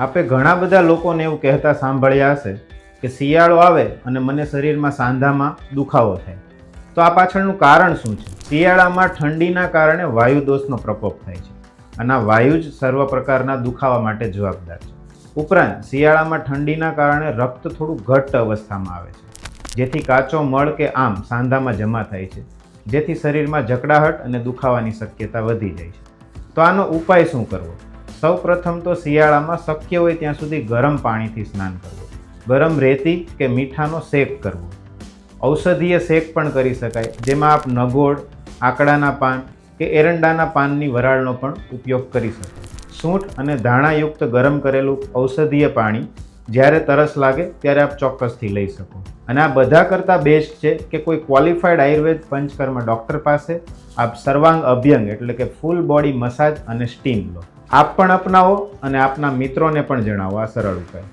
આપે ઘણા બધા લોકોને એવું કહેતા સાંભળ્યા હશે કે શિયાળો આવે અને મને શરીરમાં સાંધામાં દુખાવો થાય. તો આ પાછળનું કારણ શું છે? શિયાળામાં ઠંડીના કારણે વાયુ દોષનો પ્રકોપ થાય છે અને આ વાયુ જ સર્વ પ્રકારના દુખાવા માટે જવાબદાર છે. ઉપરાંત શિયાળામાં ઠંડીના કારણે રક્ત થોડું ઘટ્ટ અવસ્થામાં આવે છે, જેથી કાચો મળ કે આમ સાંધામાં જમા થાય છે, જેથી શરીરમાં જકડાહટ અને દુખાવાની શક્યતા વધી જાય છે. તો આનો ઉપાય શું કરવો? સૌ પ્રથમ તો શિયાળામાં શક્ય હોય ત્યાં સુધી ગરમ પાણીથી સ્નાન કરવું, ગરમ રેતી કે મીઠાનો શેક કરવો. ઔષધીય શેક પણ કરી શકાય, જેમાં આપ નગોળ, આકડાના પાન કે એરંડાના પાનની વરાળનો પણ ઉપયોગ કરી શકો. સૂંઠ અને ધાણાયુક્ત ગરમ કરેલું ઔષધીય પાણી જ્યારે તરસ લાગે ત્યારે આપ ચોક્કસથી લઈ શકો. અને આ બધા કરતાં બેસ્ટ છે કે કોઈ ક્વોલિફાઈડ આયુર્વેદ પંચકર્મ ડૉક્ટર પાસે આપ સર્વાંગ અભ્યંગ એટલે કે ફૂલ બોડી મસાજ અને સ્ટીમ લો. આપ પણ અપનાવો અને આપના મિત્રોને પણ જણાવો આ સરળ ઉપાય.